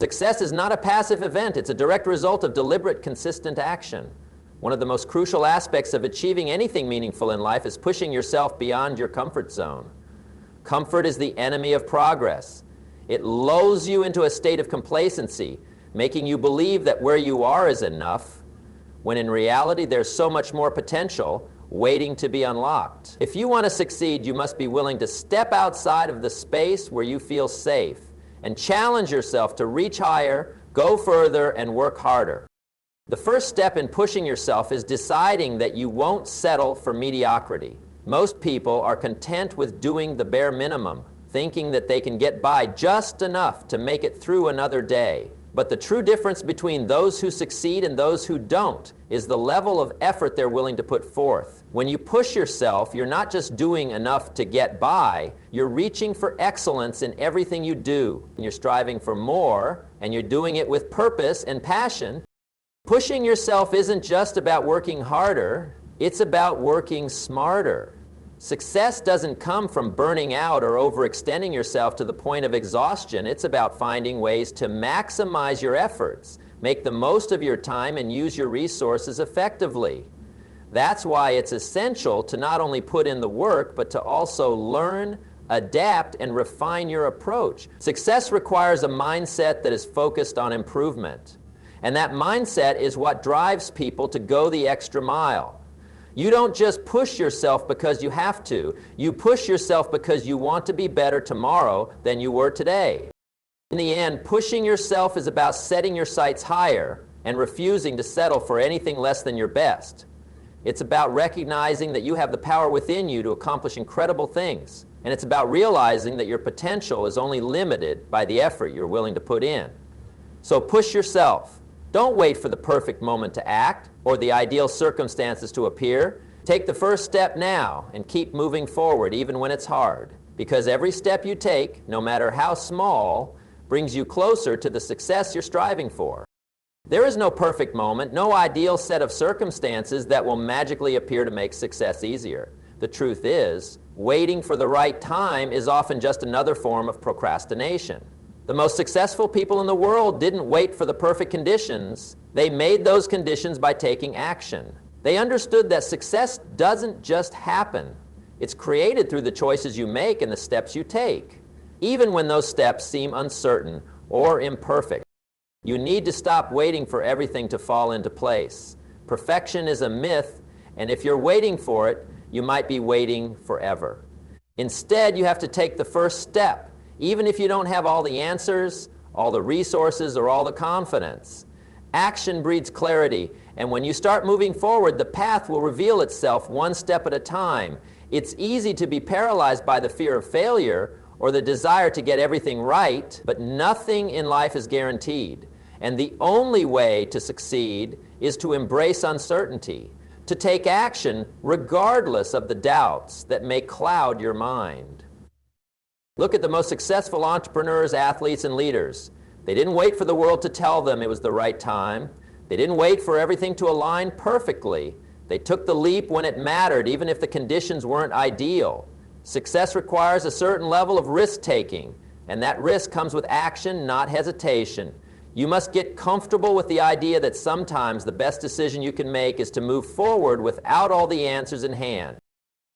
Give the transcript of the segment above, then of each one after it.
Success is not a passive event. It's a direct result of deliberate, consistent action. One of the most crucial aspects of achieving anything meaningful in life is pushing yourself beyond your comfort zone. Comfort is the enemy of progress. It lulls you into a state of complacency, making you believe that where you are is enough, when in reality there's so much more potential waiting to be unlocked. If you want to succeed, you must be willing to step outside of the space where you feel safe and challenge yourself to reach higher, go further, and work harder. The first step in pushing yourself is deciding that you won't settle for mediocrity. Most people are content with doing the bare minimum, thinking that they can get by just enough to make it through another day. But the true difference between those who succeed and those who don't is the level of effort they're willing to put forth. When you push yourself, you're not just doing enough to get by, you're reaching for excellence in everything you do. You're striving for more, and you're doing it with purpose and passion. Pushing yourself isn't just about working harder, it's about working smarter. Success doesn't come from burning out or overextending yourself to the point of exhaustion. It's about finding ways to maximize your efforts, make the most of your time, and use your resources effectively. That's why it's essential to not only put in the work, but to also learn, adapt, and refine your approach. Success requires a mindset that is focused on improvement. And that mindset is what drives people to go the extra mile. You don't just push yourself because you have to. You push yourself because you want to be better tomorrow than you were today. In the end, pushing yourself is about setting your sights higher and refusing to settle for anything less than your best. It's about recognizing that you have the power within you to accomplish incredible things. And it's about realizing that your potential is only limited by the effort you're willing to put in. So push yourself. Don't wait for the perfect moment to act or the ideal circumstances to appear. Take the first step now and keep moving forward even when it's hard. Because every step you take, no matter how small, brings you closer to the success you're striving for. There is no perfect moment, no ideal set of circumstances that will magically appear to make success easier. The truth is, waiting for the right time is often just another form of procrastination. The most successful people in the world didn't wait for the perfect conditions. They made those conditions by taking action. They understood that success doesn't just happen. It's created through the choices you make and the steps you take, even when those steps seem uncertain or imperfect. You need to stop waiting for everything to fall into place. Perfection is a myth, and if you're waiting for it, you might be waiting forever. Instead, you have to take the first step. Even if you don't have all the answers, all the resources, or all the confidence. Action breeds clarity, and when you start moving forward, the path will reveal itself one step at a time. It's easy to be paralyzed by the fear of failure or the desire to get everything right, but nothing in life is guaranteed. And the only way to succeed is to embrace uncertainty, to take action regardless of the doubts that may cloud your mind. Look at the most successful entrepreneurs, athletes, and leaders. They didn't wait for the world to tell them it was the right time. They didn't wait for everything to align perfectly. They took the leap when it mattered, even if the conditions weren't ideal. Success requires a certain level of risk-taking, and that risk comes with action, not hesitation. You must get comfortable with the idea that sometimes the best decision you can make is to move forward without all the answers in hand.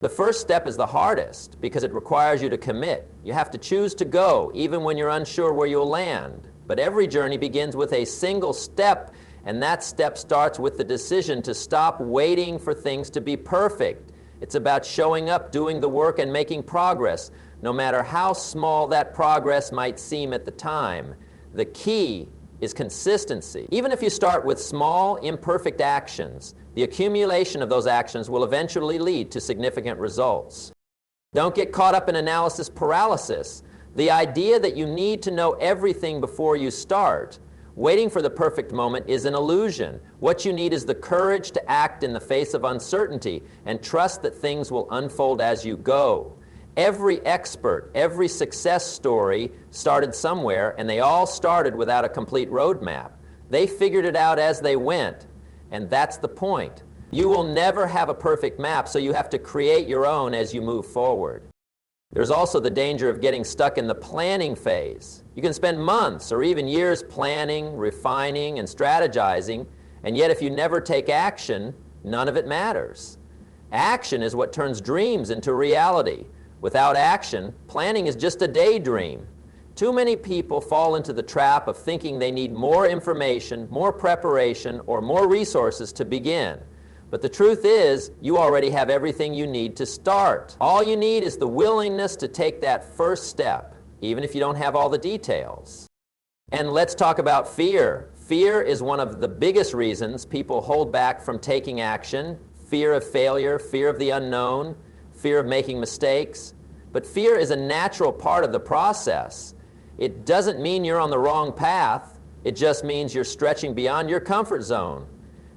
The first step is the hardest because it requires you to commit. You have to choose to go, even when you're unsure where you'll land. But every journey begins with a single step, and that step starts with the decision to stop waiting for things to be perfect. It's about showing up, doing the work, and making progress, no matter how small that progress might seem at the time. The key is consistency. Even if you start with small, imperfect actions, the accumulation of those actions will eventually lead to significant results. Don't get caught up in analysis paralysis. The idea that you need to know everything before you start, waiting for the perfect moment, is an illusion. What you need is the courage to act in the face of uncertainty and trust that things will unfold as you go. Every expert, every success story started somewhere, and they all started without a complete roadmap. They figured it out as they went. And that's the point. You will never have a perfect map, so you have to create your own as you move forward. There's also the danger of getting stuck in the planning phase. You can spend months or even years planning, refining, and strategizing, and yet if you never take action, none of it matters. Action is what turns dreams into reality. Without action, planning is just a daydream. Too many people fall into the trap of thinking they need more information, more preparation, or more resources to begin. But the truth is, you already have everything you need to start. All you need is the willingness to take that first step, even if you don't have all the details. And let's talk about fear. Fear is one of the biggest reasons people hold back from taking action. Fear of failure, fear of the unknown, fear of making mistakes. But fear is a natural part of the process. It doesn't mean you're on the wrong path. It just means you're stretching beyond your comfort zone.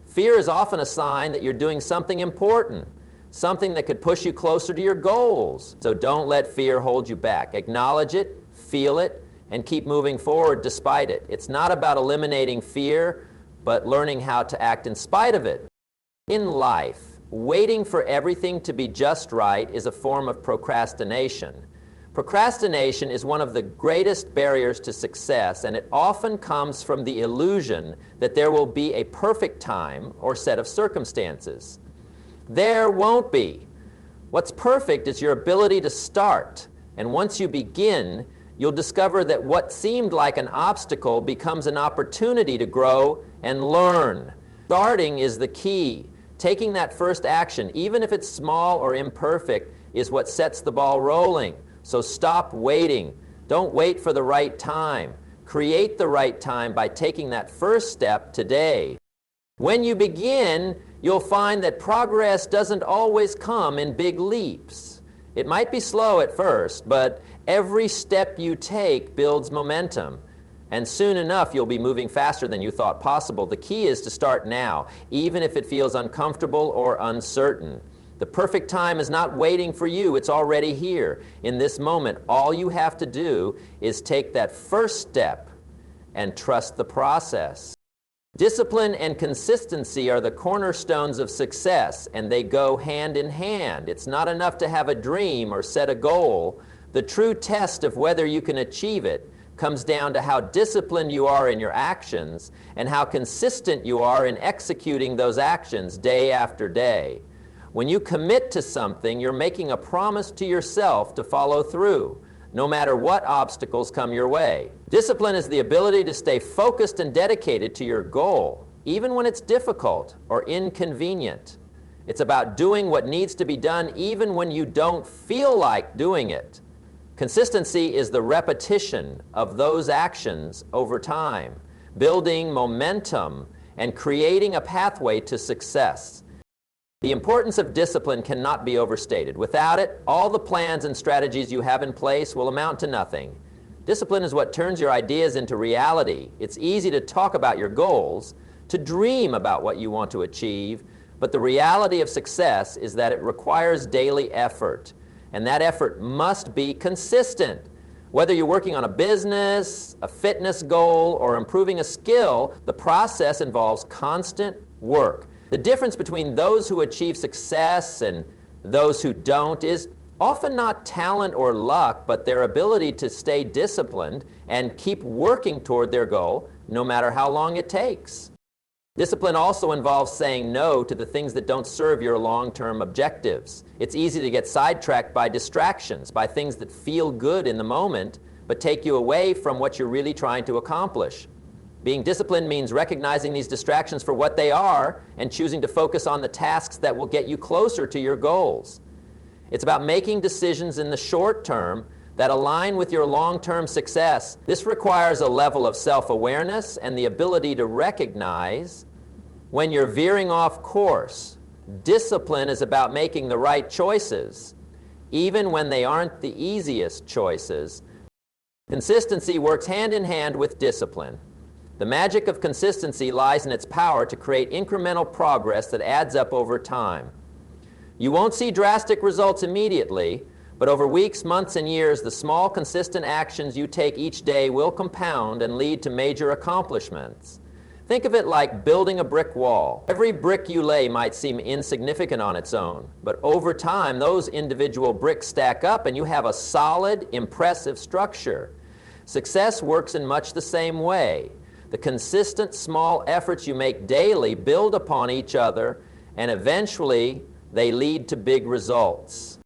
Fear is often a sign that you're doing something important, something that could push you closer to your goals. So don't let fear hold you back. Acknowledge it, feel it, and keep moving forward despite it. It's not about eliminating fear, but learning how to act in spite of it. In life, waiting for everything to be just right is a form of procrastination. Procrastination is one of the greatest barriers to success, and it often comes from the illusion that there will be a perfect time or set of circumstances. There won't be. What's perfect is your ability to start, and once you begin, you'll discover that what seemed like an obstacle becomes an opportunity to grow and learn. Starting is the key. Taking that first action, even if it's small or imperfect, is what sets the ball rolling. So stop waiting. Don't wait for the right time. Create the right time by taking that first step today. When you begin, you'll find that progress doesn't always come in big leaps. It might be slow at first, but every step you take builds momentum. And soon enough, you'll be moving faster than you thought possible. The key is to start now, even if it feels uncomfortable or uncertain. The perfect time is not waiting for you. It's already here. In this moment, all you have to do is take that first step and trust the process. Discipline and consistency are the cornerstones of success, and they go hand in hand. It's not enough to have a dream or set a goal. The true test of whether you can achieve it comes down to how disciplined you are in your actions and how consistent you are in executing those actions day after day. When you commit to something, you're making a promise to yourself to follow through, no matter what obstacles come your way. Discipline is the ability to stay focused and dedicated to your goal, even when it's difficult or inconvenient. It's about doing what needs to be done even when you don't feel like doing it. Consistency is the repetition of those actions over time, building momentum and creating a pathway to success. The importance of discipline cannot be overstated. Without it, all the plans and strategies you have in place will amount to nothing. Discipline is what turns your ideas into reality. It's easy to talk about your goals, to dream about what you want to achieve, but the reality of success is that it requires daily effort, and that effort must be consistent. Whether you're working on a business, a fitness goal, or improving a skill, the process involves constant work. The difference between those who achieve success and those who don't is often not talent or luck, but their ability to stay disciplined and keep working toward their goal, no matter how long it takes. Discipline also involves saying no to the things that don't serve your long-term objectives. It's easy to get sidetracked by distractions, by things that feel good in the moment, but take you away from what you're really trying to accomplish. Being disciplined means recognizing these distractions for what they are and choosing to focus on the tasks that will get you closer to your goals. It's about making decisions in the short term that align with your long-term success. This requires a level of self-awareness and the ability to recognize when you're veering off course. Discipline is about making the right choices, even when they aren't the easiest choices. Consistency works hand in hand with discipline. The magic of consistency lies in its power to create incremental progress that adds up over time. You won't see drastic results immediately, but over weeks, months, and years, the small, consistent actions you take each day will compound and lead to major accomplishments. Think of it like building a brick wall. Every brick you lay might seem insignificant on its own, but over time those individual bricks stack up and you have a solid, impressive structure. Success works in much the same way. The consistent small efforts you make daily build upon each other, and eventually they lead to big results.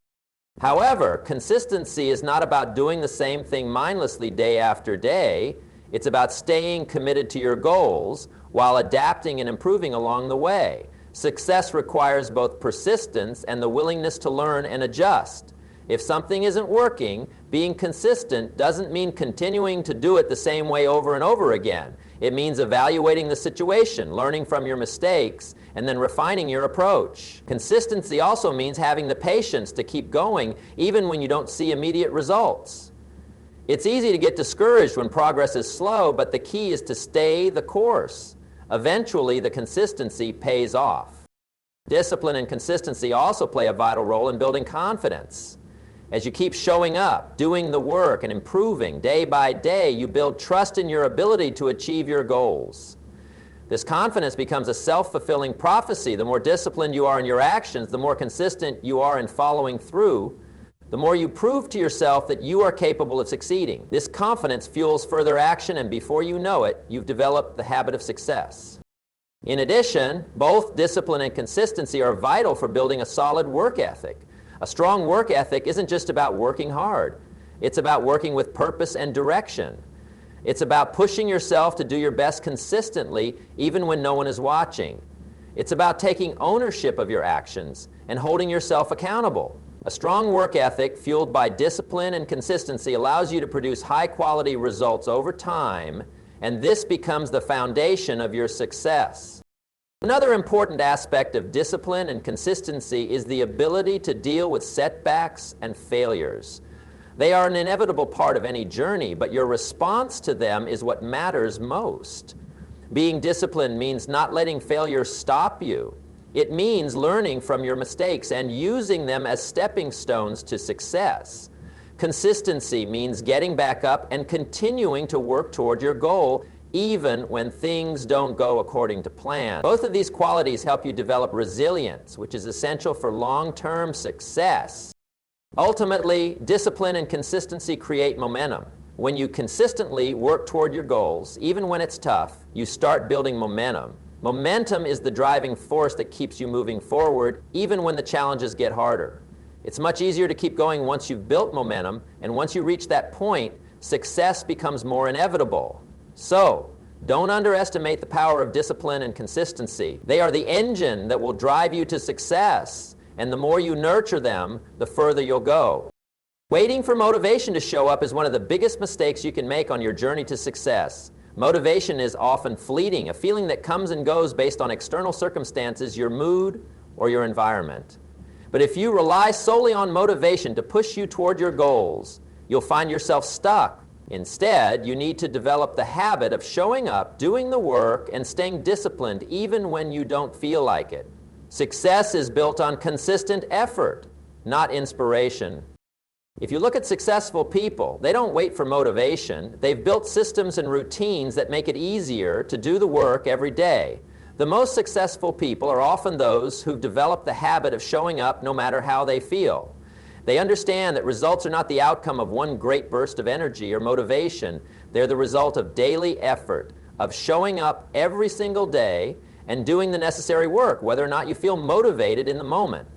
However, consistency is not about doing the same thing mindlessly day after day. It's about staying committed to your goals while adapting and improving along the way. Success requires both persistence and the willingness to learn and adjust. If something isn't working, being consistent doesn't mean continuing to do it the same way over and over again. It means evaluating the situation, learning from your mistakes, and then refining your approach. Consistency also means having the patience to keep going even when you don't see immediate results. It's easy to get discouraged when progress is slow, but the key is to stay the course. Eventually, the consistency pays off. Discipline and consistency also play a vital role in building confidence. As you keep showing up, doing the work, and improving day by day, you build trust in your ability to achieve your goals. This confidence becomes a self-fulfilling prophecy. The more disciplined you are in your actions, the more consistent you are in following through, the more you prove to yourself that you are capable of succeeding. This confidence fuels further action, and before you know it, you've developed the habit of success. In addition, both discipline and consistency are vital for building a solid work ethic. A strong work ethic isn't just about working hard. It's about working with purpose and direction. It's about pushing yourself to do your best consistently, even when no one is watching. It's about taking ownership of your actions and holding yourself accountable. A strong work ethic fueled by discipline and consistency allows you to produce high-quality results over time, and this becomes the foundation of your success. Another important aspect of discipline and consistency is the ability to deal with setbacks and failures. They are an inevitable part of any journey, but your response to them is what matters most. Being disciplined means not letting failure stop you. It means learning from your mistakes and using them as stepping stones to success. Consistency means getting back up and continuing to work toward your goal, even when things don't go according to plan. Both of these qualities help you develop resilience, which is essential for long-term success. Ultimately, discipline and consistency create momentum. When you consistently work toward your goals, even when it's tough, you start building momentum. Momentum is the driving force that keeps you moving forward, even when the challenges get harder. It's much easier to keep going once you've built momentum, and once you reach that point, success becomes more inevitable. So, don't underestimate the power of discipline and consistency. They are the engine that will drive you to success, and the more you nurture them, the further you'll go. Waiting for motivation to show up is one of the biggest mistakes you can make on your journey to success. Motivation is often fleeting, a feeling that comes and goes based on external circumstances, your mood, or your environment. But if you rely solely on motivation to push you toward your goals, you'll find yourself stuck. Instead, you need to develop the habit of showing up, doing the work, and staying disciplined even when you don't feel like it. Success is built on consistent effort, not inspiration. If you look at successful people, they don't wait for motivation. They've built systems and routines that make it easier to do the work every day. The most successful people are often those who've developed the habit of showing up no matter how they feel. They understand that results are not the outcome of one great burst of energy or motivation. They're the result of daily effort, of showing up every single day and doing the necessary work, whether or not you feel motivated in the moment.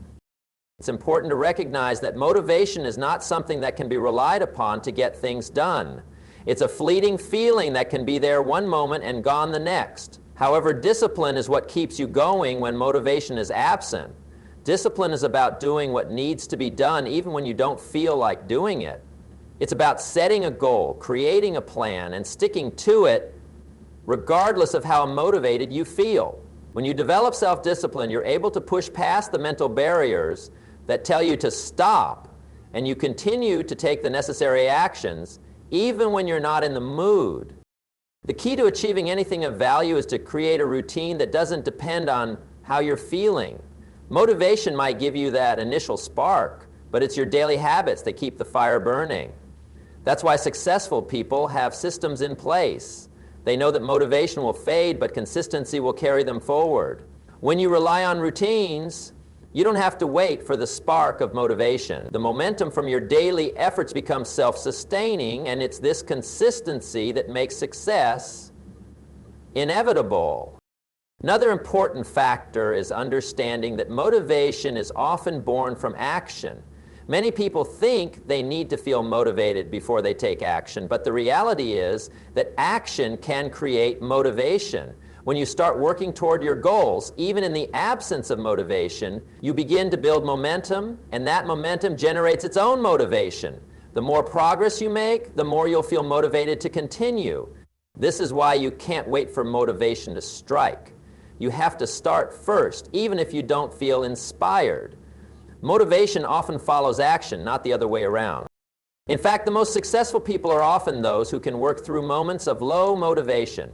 It's important to recognize that motivation is not something that can be relied upon to get things done. It's a fleeting feeling that can be there one moment and gone the next. However, discipline is what keeps you going when motivation is absent. Discipline is about doing what needs to be done even when you don't feel like doing it. It's about setting a goal, creating a plan, and sticking to it regardless of how motivated you feel. When you develop self-discipline, you're able to push past the mental barriers that tell you to stop, and you continue to take the necessary actions even when you're not in the mood. The key to achieving anything of value is to create a routine that doesn't depend on how you're feeling. Motivation might give you that initial spark, but it's your daily habits that keep the fire burning. That's why successful people have systems in place. They know that motivation will fade, but consistency will carry them forward. When you rely on routines, you don't have to wait for the spark of motivation. The momentum from your daily efforts becomes self-sustaining, and it's this consistency that makes success inevitable. Another important factor is understanding that motivation is often born from action. Many people think they need to feel motivated before they take action, but the reality is that action can create motivation. When you start working toward your goals, even in the absence of motivation, you begin to build momentum, and that momentum generates its own motivation. The more progress you make, the more you'll feel motivated to continue. This is why you can't wait for motivation to strike. You have to start first, even if you don't feel inspired. Motivation often follows action, not the other way around. In fact, the most successful people are often those who can work through moments of low motivation.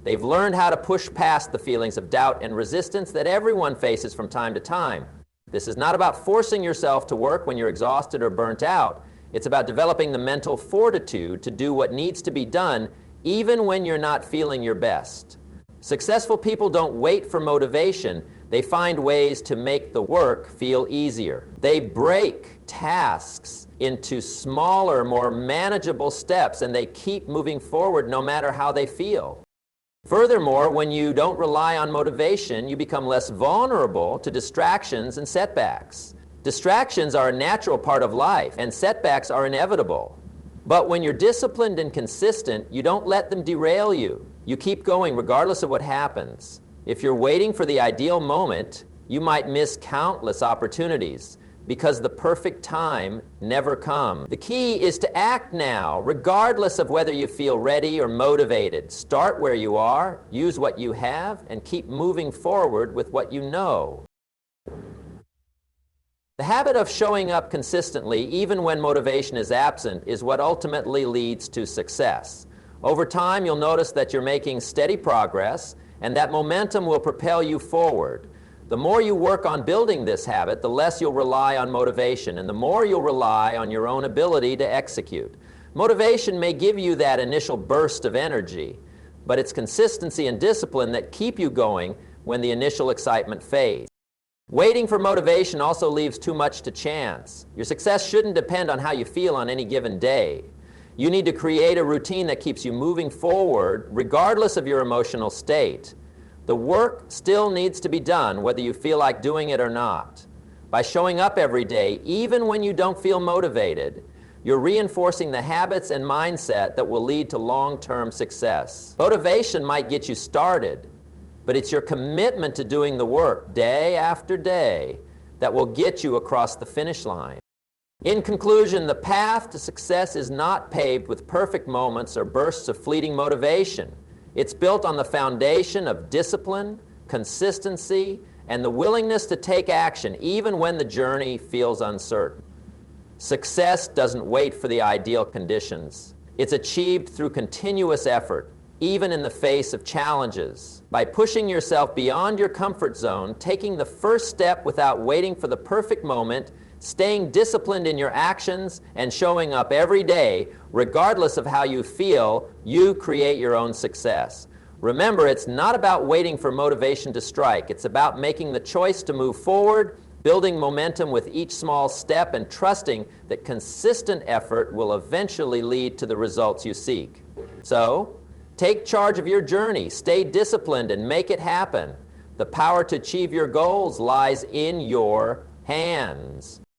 They've learned how to push past the feelings of doubt and resistance that everyone faces from time to time. This is not about forcing yourself to work when you're exhausted or burnt out. It's about developing the mental fortitude to do what needs to be done even when you're not feeling your best. Successful people don't wait for motivation. They find ways to make the work feel easier. They break tasks into smaller, more manageable steps, and they keep moving forward no matter how they feel. Furthermore, when you don't rely on motivation, you become less vulnerable to distractions and setbacks. Distractions are a natural part of life, and setbacks are inevitable. But when you're disciplined and consistent, you don't let them derail you. You keep going regardless of what happens. If you're waiting for the ideal moment, you might miss countless opportunities because the perfect time never comes. The key is to act now, regardless of whether you feel ready or motivated. Start where you are, use what you have, and keep moving forward with what you know. The habit of showing up consistently, even when motivation is absent, is what ultimately leads to success. Over time, you'll notice that you're making steady progress, and that momentum will propel you forward. The more you work on building this habit, the less you'll rely on motivation, and the more you'll rely on your own ability to execute. Motivation may give you that initial burst of energy, but it's consistency and discipline that keep you going when the initial excitement fades. Waiting for motivation also leaves too much to chance. Your success shouldn't depend on how you feel on any given day. You need to create a routine that keeps you moving forward regardless of your emotional state. The work still needs to be done whether you feel like doing it or not. By showing up every day, even when you don't feel motivated, you're reinforcing the habits and mindset that will lead to long-term success. Motivation might get you started, but it's your commitment to doing the work day after day that will get you across the finish line. In conclusion, the path to success is not paved with perfect moments or bursts of fleeting motivation. It's built on the foundation of discipline, consistency, and the willingness to take action even when the journey feels uncertain. Success doesn't wait for the ideal conditions. It's achieved through continuous effort, even in the face of challenges. By pushing yourself beyond your comfort zone, taking the first step without waiting for the perfect moment, staying disciplined in your actions, and showing up every day, regardless of how you feel, you create your own success. Remember, it's not about waiting for motivation to strike. It's about making the choice to move forward, building momentum with each small step, and trusting that consistent effort will eventually lead to the results you seek. So, take charge of your journey, stay disciplined, and make it happen. The power to achieve your goals lies in your hands.